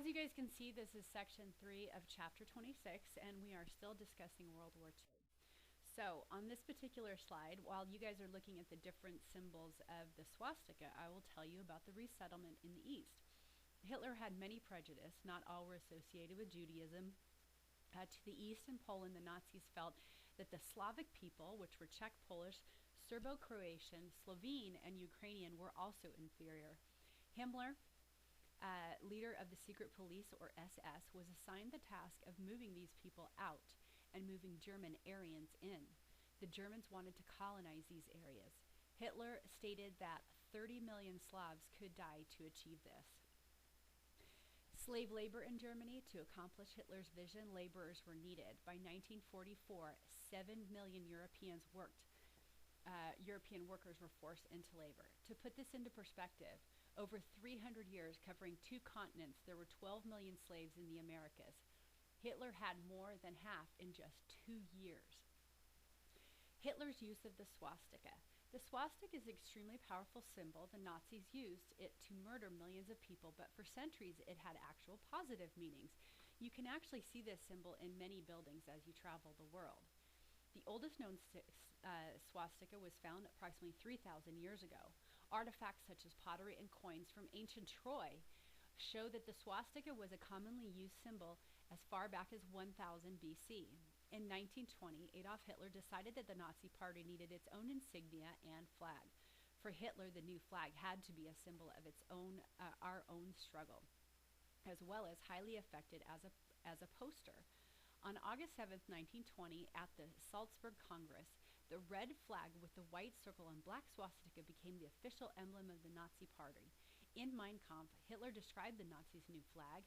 as you guys can see, this is section 3 of chapter 26, and we are still discussing World War II. So on this particular slide, while you guys are looking at the different symbols of the swastika, I will tell you about the resettlement in the East. Hitler had many prejudices, not all were associated with Judaism. To the east in Poland, the Nazis felt that the Slavic people, which were Czech, Polish, Serbo-Croatian, Slovene, and Ukrainian, were also inferior. Himmler, leader of the secret police, or SS, was assigned the task of moving these people out and moving German Aryans in. The Germans wanted to colonize these areas. Hitler stated that 30 million Slavs could die to achieve this. Slave labor in Germany. To accomplish Hitler's vision, laborers were needed. By 1944, 7 million European workers were forced into labor. To put this into perspective, over 300 years covering 2 continents, there were 12 million slaves in the Americas. Hitler had more than half in just 2 years. Hitler's use of the swastika. The swastika is an extremely powerful symbol. The Nazis used it to murder millions of people, but for centuries it had actual positive meanings. You can actually see this symbol in many buildings as you travel the world. The oldest known swastika was found approximately 3,000 years ago. Artifacts such as pottery and coins from ancient Troy show that the swastika was a commonly used symbol as far back as 1000 BC. In 1920, Adolf Hitler decided that the Nazi Party needed its own insignia and flag. For Hitler, the new flag had to be a symbol of its own, our own struggle, as well as highly effective as a poster. On August 7, 1920, at the Salzburg Congress, the red flag with the white circle and black swastika became the official emblem of the Nazi Party. In Mein Kampf, Hitler described the Nazis' new flag.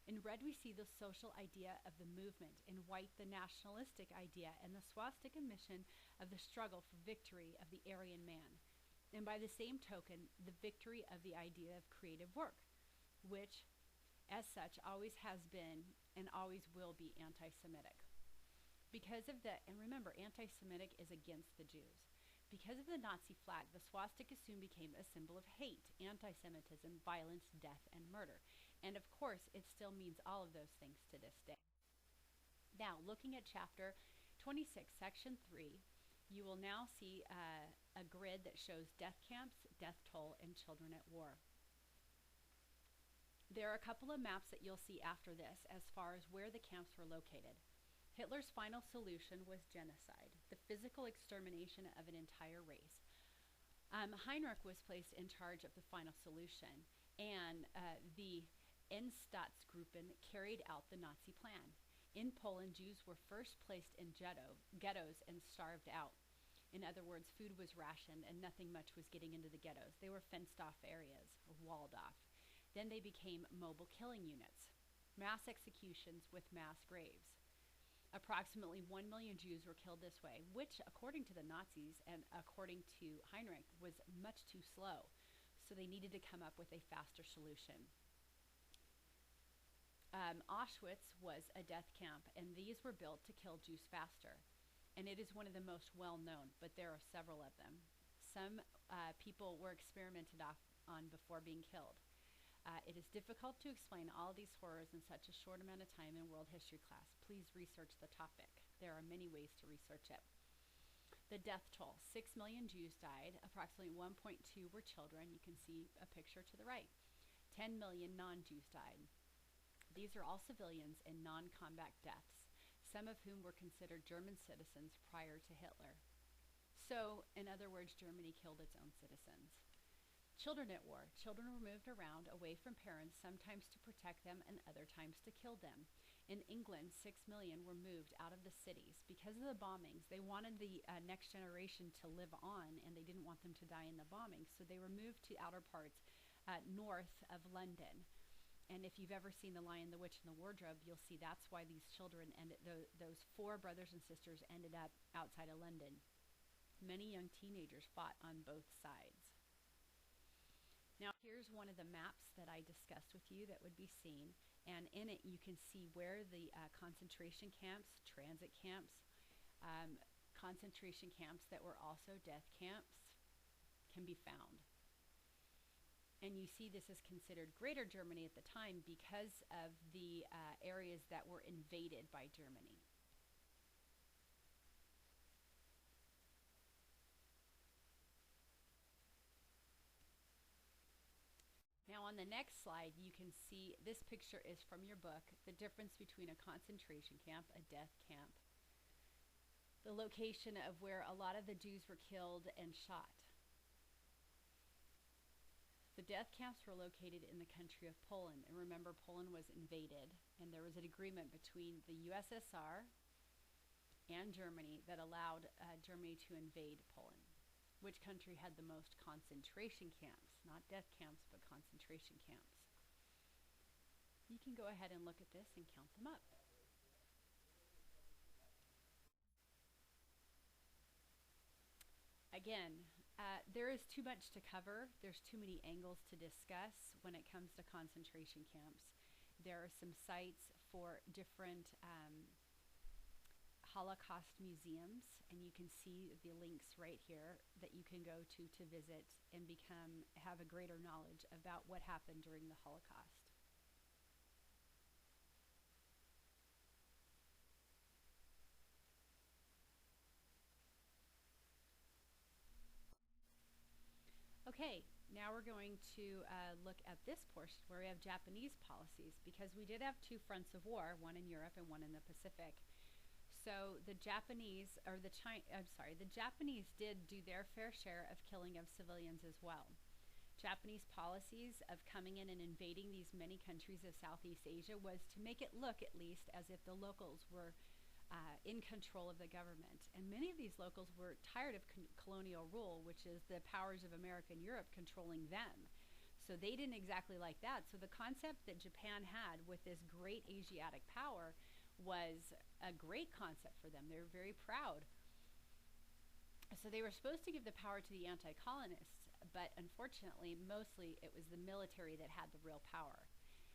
In red, we see the social idea of the movement. In white, the nationalistic idea, and the swastika mission of the struggle for victory of the Aryan man. And by the same token, the victory of the idea of creative work, which, as such, always has been and always will be anti-Semitic. Because of the, and remember, anti-Semitic is against the Jews. Because of the Nazi flag, the swastika soon became a symbol of hate, anti-Semitism, violence, death, and murder. And of course, it still means all of those things to this day. Now, looking at chapter 26, section 3, you will now see a grid that shows death camps, death toll, and children at war. There are a couple of maps that you'll see after this as far as where the camps were located. Hitler's final solution was genocide, the physical extermination of an entire race. Heinrich was placed in charge of the final solution, and the Einsatzgruppen carried out the Nazi plan. In Poland, Jews were first placed in ghettos and starved out. In other words, food was rationed and nothing much was getting into the ghettos. They were fenced off areas, walled off. Then they became mobile killing units, mass executions with mass graves. Approximately 1 million Jews were killed this way, which, according to the Nazis and according to Heinrich, was much too slow. So they needed to come up with a faster solution. Auschwitz was a death camp, and these were built to kill Jews faster. And it is one of the most well-known, but there are several of them. Some people were experimented on before being killed. It is difficult to explain all these horrors in such a short amount of time in world history class. Please research the topic. There are many ways to research it. The death toll. 6 million Jews died. Approximately 1.2 were children. You can see a picture to the right. 10 million non-Jews died. These are all civilians and non-combat deaths, some of whom were considered German citizens prior to Hitler. So, in other words, Germany killed its own citizens. Children at war. Children were moved around away from parents, sometimes to protect them and other times to kill them. In England, 6 million were moved out of the cities. Because of the bombings, they wanted the next generation to live on, and they didn't want them to die in the bombings, so they were moved to outer parts north of London. And if you've ever seen The Lion, the Witch, and the Wardrobe, you'll see that's why these children ended, those 4 brothers and sisters ended up outside of London. Many young teenagers fought on both sides. Now, here's one of the maps that I discussed with you that would be seen, and in it you can see where the concentration camps, transit camps, concentration camps that were also death camps can be found. And you see this is considered Greater Germany at the time because of the areas that were invaded by Germany. Now on the next slide, you can see this picture is from your book, the difference between a concentration camp, a death camp, the location of where a lot of the Jews were killed and shot. The death camps were located in the country of Poland. And remember, Poland was invaded, and there was an agreement between the USSR and Germany that allowed Germany to invade Poland. Which country had the most concentration camps? Not death camps, but concentration camps. You can go ahead and look at this and count them up. Again, there is too much to cover. There's too many angles to discuss when it comes to concentration camps. There are some sites for different Holocaust museums, and you can see the links right here that you can go to visit and have a greater knowledge about what happened during the Holocaust. Okay, now we're going to look at this portion where we have Japanese policies, because we did have two fronts of war, one in Europe and one in the Pacific. So the Japanese did do their fair share of killing of civilians as well. Japanese policies of coming in and invading these many countries of Southeast Asia was to make it look, at least, as if the locals were in control of the government. And many of these locals were tired of colonial rule, which is the powers of America and Europe controlling them. So they didn't exactly like that. So the concept that Japan had with this great Asiatic power was a great concept for them. They were very proud. So they were supposed to give the power to the anti-colonists, but unfortunately, mostly it was the military that had the real power.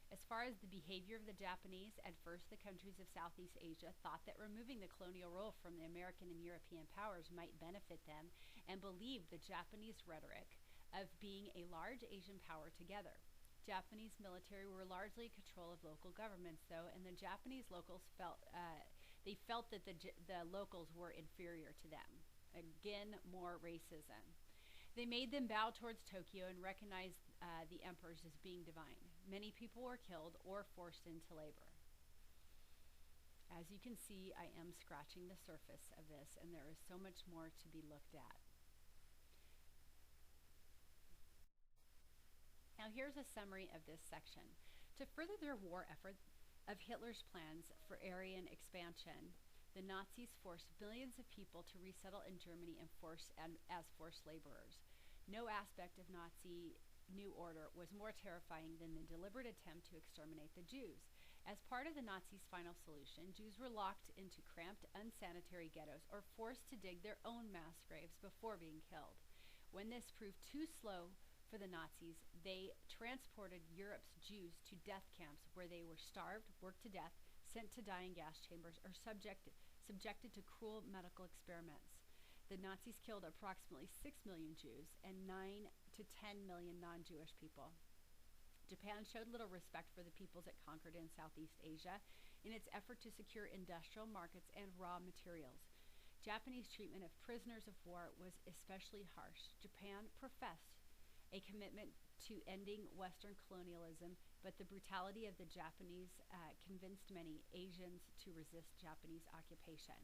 As far as the behavior of the Japanese, at first the countries of Southeast Asia thought that removing the colonial rule from the American and European powers might benefit them, and believed the Japanese rhetoric of being a large Asian power together. Japanese military were largely in control of local governments, though, and the Japanese locals felt that the locals were inferior to them. Again, more racism. They made them bow towards Tokyo and recognize the emperors as being divine. Many people were killed or forced into labor. As you can see, I am scratching the surface of this, and there is so much more to be looked at. Now here's a summary of this section. To further their war effort of Hitler's plans for Aryan expansion, the Nazis forced millions of people to resettle in Germany as forced laborers. No aspect of Nazi New Order was more terrifying than the deliberate attempt to exterminate the Jews. As part of the Nazis' final solution, Jews were locked into cramped, unsanitary ghettos or forced to dig their own mass graves before being killed. When this proved too slow for the Nazis, they transported Europe's Jews to death camps where they were starved, worked to death, sent to die in gas chambers, or subjected to cruel medical experiments. The Nazis killed approximately 6 million Jews and 9 to 10 million non-Jewish people. Japan showed little respect for the peoples it conquered in Southeast Asia in its effort to secure industrial markets and raw materials. Japanese treatment of prisoners of war was especially harsh. Japan professed a commitment to ending Western colonialism, but the brutality of the Japanese convinced many Asians to resist Japanese occupation.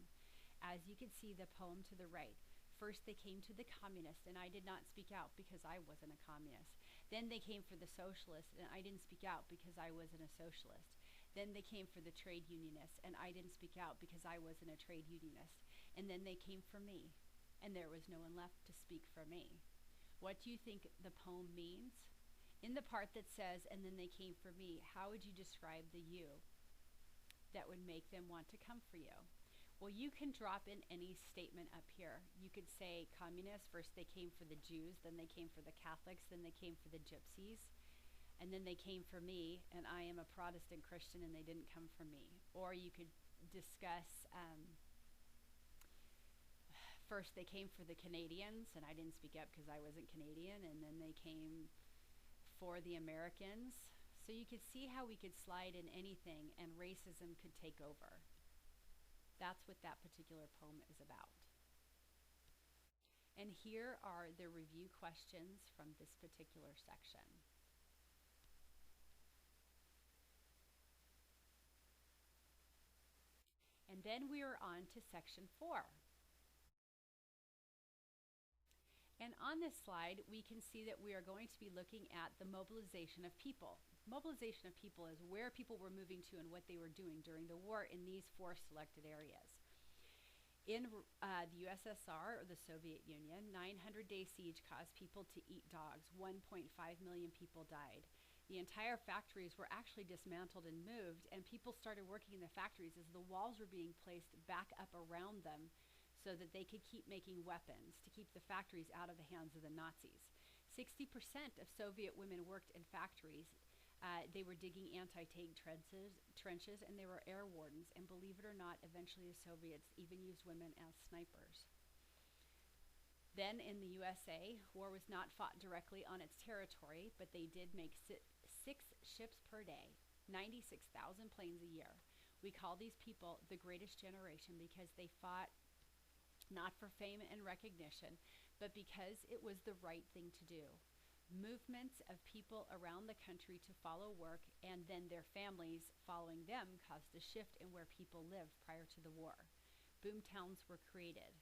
As you can see the poem to the right, first they came to the communists, and I did not speak out because I wasn't a communist. Then they came for the socialists, and I didn't speak out because I wasn't a socialist. Then they came for the trade unionists, and I didn't speak out because I wasn't a trade unionist. And then they came for me, and there was no one left to speak for me. What do you think the poem means? In the part that says, and then they came for me, how would you describe the you that would make them want to come for you? Well, you can drop in any statement up here. You could say communists, first they came for the Jews, then they came for the Catholics, then they came for the Gypsies, and then they came for me, and I am a Protestant Christian and they didn't come for me. Or you could discuss first they came for the Canadians, and I didn't speak up because I wasn't Canadian, and then they came for the Americans. So you could see how we could slide in anything and racism could take over. That's what that particular poem is about. And here are the review questions from this particular section. And then we are on to section 4. And on this slide, we can see that we are going to be looking at the mobilization of people. Mobilization of people is where people were moving to and what they were doing during the war in these 4 selected areas. In the USSR, or the Soviet Union, 900-day siege caused people to eat dogs. 1.5 million people died. The entire factories were actually dismantled and moved, and people started working in the factories as the walls were being placed back up around them so that they could keep making weapons to keep the factories out of the hands of the Nazis. 60% of Soviet women worked in factories. They were digging anti-tank trenches, and they were air wardens. And believe it or not, eventually the Soviets even used women as snipers. Then in the USA, war was not fought directly on its territory, but they did make 6 ships per day, 96,000 planes a year. We call these people the greatest generation because they fought not for fame and recognition, but because it was the right thing to do. Movements of people around the country to follow work and then their families following them caused a shift in where people lived prior to the war. Boom towns were created,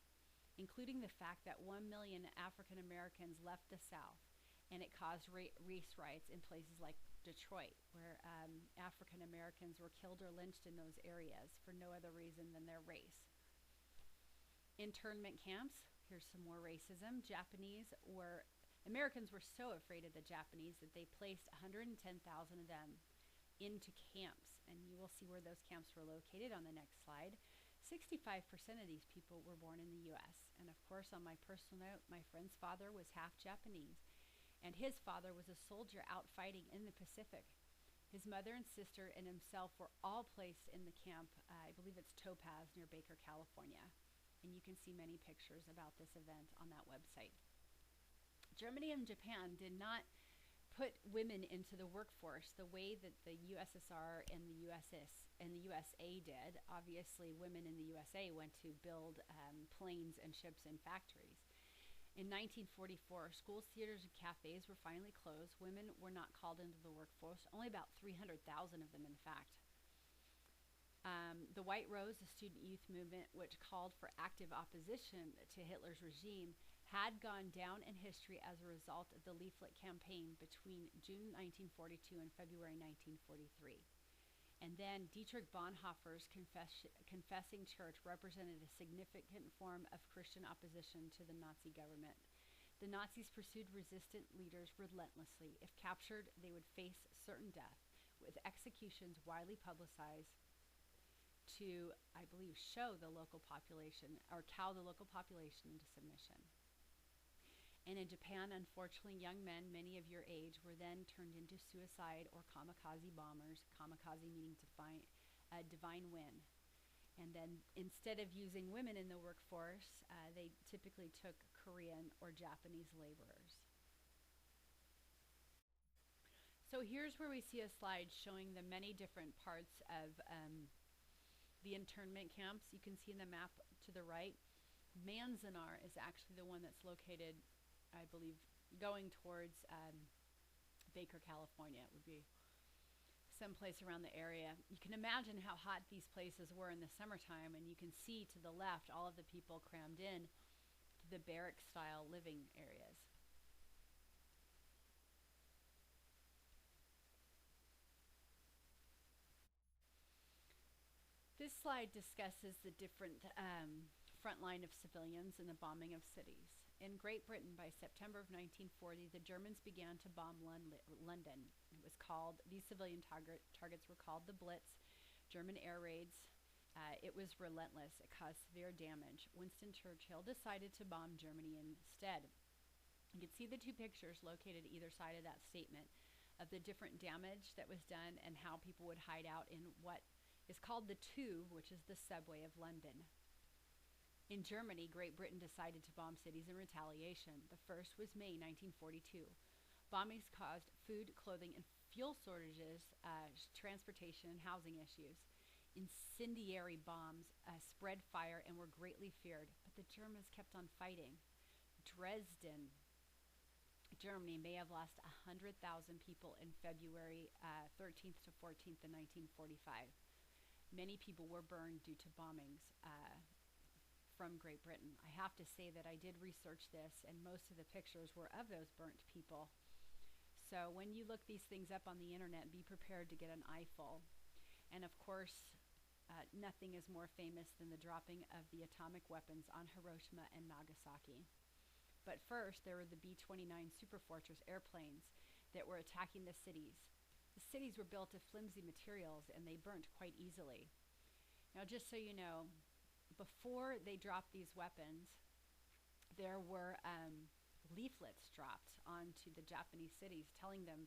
including the fact that 1 million African Americans left the South, and it caused race riots in places like Detroit, where African Americans were killed or lynched in those areas for no other reason than their race. Internment camps, here's some more racism. Americans were so afraid of the Japanese that they placed 110,000 of them into camps, and you will see where those camps were located on the next slide. 65% of these people were born in the US, and of course, on my personal note, my friend's father was half Japanese, and his father was a soldier out fighting in the Pacific. His mother and sister and himself were all placed in the camp, I believe it's Topaz near Baker, California, and you can see many pictures about this event on that website. Germany and Japan did not put women into the workforce the way that the USSR and the USA did. Obviously, women in the USA went to build planes and ships and factories. In 1944, schools, theaters, and cafes were finally closed. Women were not called into the workforce, only about 300,000 of them, in fact. The White Rose, the student youth movement, which called for active opposition to Hitler's regime, had gone down in history as a result of the leaflet campaign between June 1942 and February 1943. And then Dietrich Bonhoeffer's confessing church represented a significant form of Christian opposition to the Nazi government. The Nazis pursued resistant leaders relentlessly. If captured, they would face certain death, with executions widely publicized to, I believe, show the local population or cow the local population into submission. And in Japan, unfortunately, young men, many of your age, were then turned into suicide or kamikaze bombers, kamikaze meaning to find a divine win. And then instead of using women in the workforce, they typically took Korean or Japanese laborers. So here's where we see a slide showing the many different parts of the internment camps. You can see in the map to the right, Manzanar is actually the one that's located, I believe, going towards Baker, California. It would be someplace around the area. You can imagine how hot these places were in the summertime, and you can see to the left all of the people crammed in to the barrack-style living areas. This slide discusses the different frontline of civilians in the bombing of cities. In Great Britain, by September of 1940, the Germans began to bomb London. It was called, these civilian targets were called the Blitz, German air raids. It was relentless. It caused severe damage. Winston Churchill decided to bomb Germany instead. You can see the 2 pictures located either side of that statement of the different damage that was done and how people would hide out in what is called the Tube, which is the subway of London. In Germany, Great Britain decided to bomb cities in retaliation. The first was May 1942. Bombings caused food, clothing, and fuel shortages, transportation, and housing issues. Incendiary bombs spread fire and were greatly feared, but the Germans kept on fighting. Dresden, Germany may have lost 100,000 people in February 13th to 14th in 1945. Many people were burned due to bombings from Great Britain. I have to say that I did research this, and most of the pictures were of those burnt people. So when you look these things up on the internet, be prepared to get an eyeful. And of course, nothing is more famous than the dropping of the atomic weapons on Hiroshima and Nagasaki. But first, there were the B-29 Superfortress airplanes that were attacking the cities. The cities were built of flimsy materials, and they burnt quite easily. Now, just so you know, before they dropped these weapons, there were leaflets dropped onto the Japanese cities telling them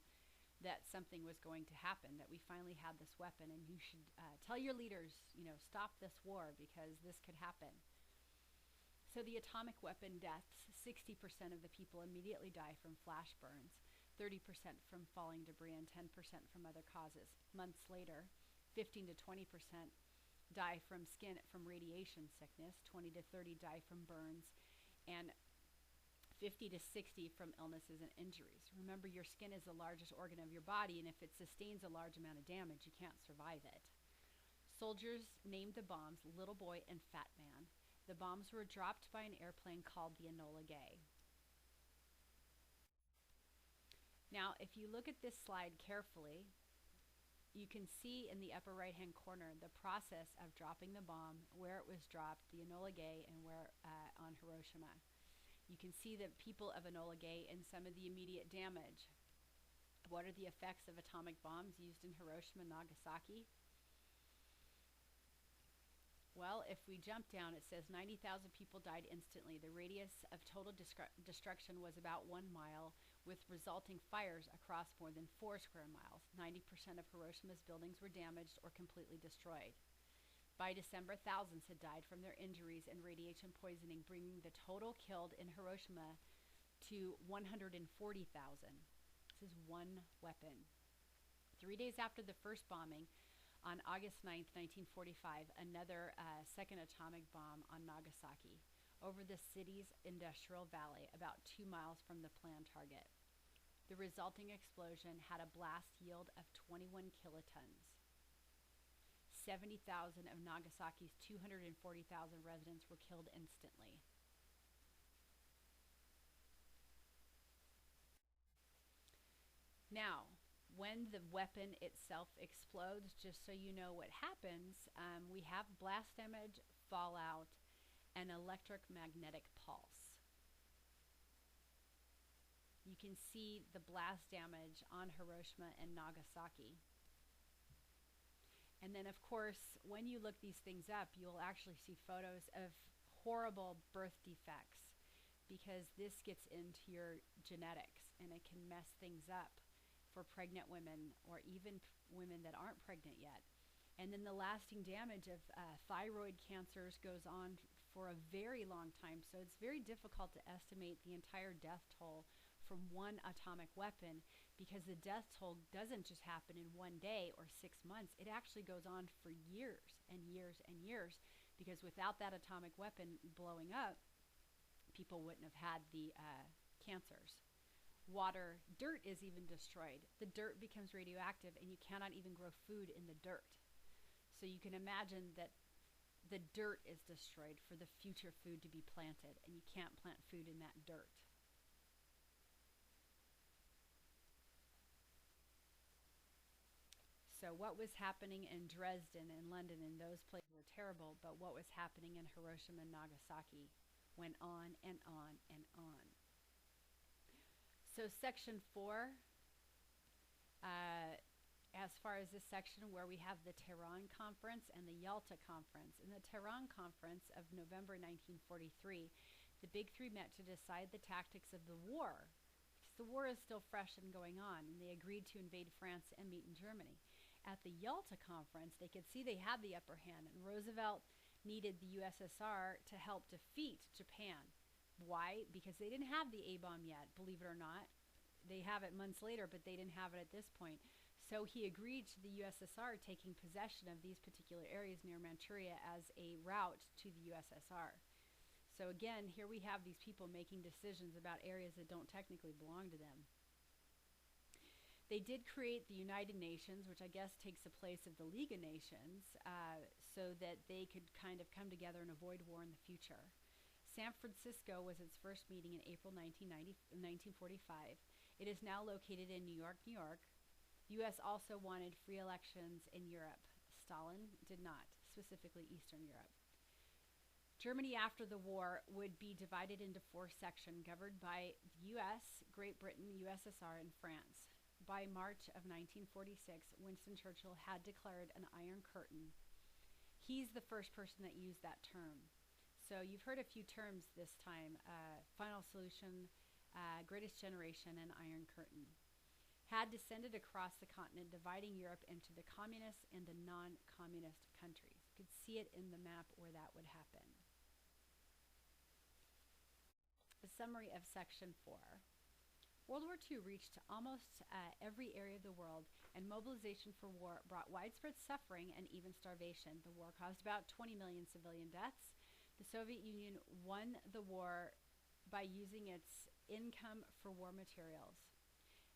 that something was going to happen, that we finally had this weapon, and you should tell your leaders, stop this war because this could happen. So the atomic weapon deaths, 60% of the people immediately die from flash burns, 30% from falling debris, and 10% from other causes. Months later, 15 to 20% die from radiation sickness, 20 to 30 die from burns, and 50 to 60 from illnesses and injuries. Remember, your skin is the largest organ of your body, and if it sustains a large amount of damage, you can't survive it. Soldiers named the bombs Little Boy and Fat Man. The bombs were dropped by an airplane called the Enola Gay. Now, if you look at this slide carefully, you can see in the upper right-hand corner the process of dropping the bomb, where it was dropped, the Enola Gay, and where on Hiroshima. You can see the people of Enola Gay and some of the immediate damage. What are the effects of atomic bombs used in Hiroshima and Nagasaki? Well, if we jump down, it says 90,000 people died instantly. The radius of total destruction was about 1 mile, with resulting fires across more than 4 square miles. 90% of Hiroshima's buildings were damaged or completely destroyed. By December, thousands had died from their injuries and radiation poisoning, bringing the total killed in Hiroshima to 140,000. This is one weapon. 3 days after the first bombing, on August 9th, 1945, another second atomic bomb on Nagasaki over the city's industrial valley, about 2 miles from the planned target. The resulting explosion had a blast yield of 21 kilotons. 70,000 of Nagasaki's 240,000 residents were killed instantly. Now, when the weapon itself explodes, just so you know what happens, we have blast damage, fallout, and electromagnetic pulse. You can see the blast damage on Hiroshima and Nagasaki. And then, of course, when you look these things up, you'll actually see photos of horrible birth defects, because this gets into your genetics and it can mess things up for pregnant women or even women that aren't pregnant yet. And then the lasting damage of thyroid cancers goes on for a very long time. So it's very difficult to estimate the entire death toll from one atomic weapon, because the death toll doesn't just happen in 1 day or 6 months. It actually goes on for years and years and years, because without that atomic weapon blowing up, people wouldn't have had the cancers. Water, dirt is even destroyed. The dirt becomes radioactive, and you cannot even grow food in the dirt. So you can imagine that the dirt is destroyed for the future food to be planted, and you can't plant food in that dirt. So what was happening in Dresden and London and those places were terrible, but what was happening in Hiroshima and Nagasaki went on and on and on. So section 4, as far as this section where we have the Tehran Conference and the Yalta Conference. In the Tehran Conference of November 1943, the Big Three met to decide the tactics of the war, because the war is still fresh and going on, and they agreed to invade France and meet in Germany. At the Yalta Conference, they could see they had the upper hand, and Roosevelt needed the USSR to help defeat Japan. Why? Because they didn't have the A-bomb yet, believe it or not. they have it months later, but they didn't have it at this point. So he agreed to the USSR taking possession of these particular areas near Manchuria as a route to the USSR. So again, here we have these people making decisions about areas that don't technically belong to them. They did create the United Nations, which I guess takes the place of the League of Nations, so that they could kind of come together and avoid war in the future. San Francisco was its first meeting in April 1945. It is now located in New York, New York. The U.S. also wanted free elections in Europe. Stalin did not, specifically Eastern Europe. Germany after the war would be divided into 4 sections governed by the U.S., Great Britain, USSR, and France. By March of 1946, Winston Churchill had declared an Iron Curtain. He's the first person that used that term. So you've heard a few terms this time, final solution, greatest generation, and Iron Curtain. Had descended across the continent, dividing Europe into the communist and the non-communist countries. You could see it in the map where that would happen. A summary of Section 4. World War II reached almost every area of the world, and mobilization for war brought widespread suffering and even starvation. The war caused about 20 million civilian deaths. The Soviet Union won the war by using its income for war materials.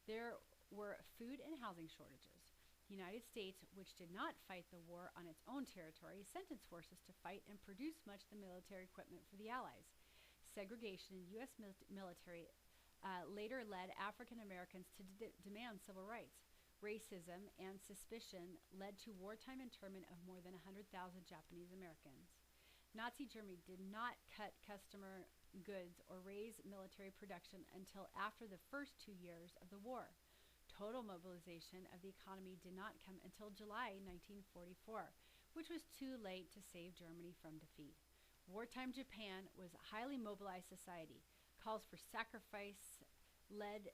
There were food and housing shortages. The United States, which did not fight the war on its own territory, sent its forces to fight and produce much of the military equipment for the Allies. Segregation in U.S. military later led African Americans to demand civil rights. Racism and suspicion led to wartime internment of more than 100,000 Japanese Americans. Nazi Germany did not cut customer goods or raise military production until after the first 2 years of the war. Total mobilization of the economy did not come until July 1944, which was too late to save Germany from defeat. Wartime Japan was a highly mobilized society. Calls for sacrifice led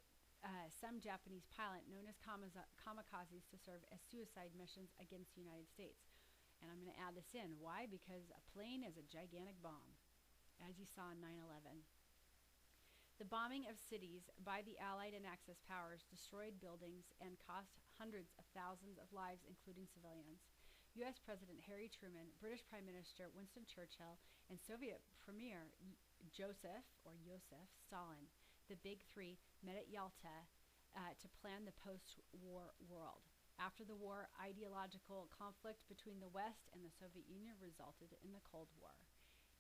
some Japanese pilot known as kamikazes to serve as suicide missions against the United States. And I'm going to add this in. Why? Because a plane is a gigantic bomb, as you saw in 9/11. The bombing of cities by the Allied and Axis powers destroyed buildings and cost hundreds of thousands of lives, including civilians. U.S. President Harry Truman, British Prime Minister Winston Churchill, and Soviet Premier Joseph Stalin, the Big Three, met at Yalta to plan the post-war world. After the war, ideological conflict between the West and the Soviet Union resulted in the Cold War.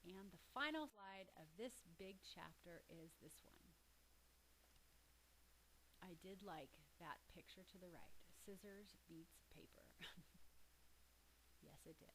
And the final slide of this big chapter is this one. I did like that picture to the right. Scissors beats paper. Yes, it did.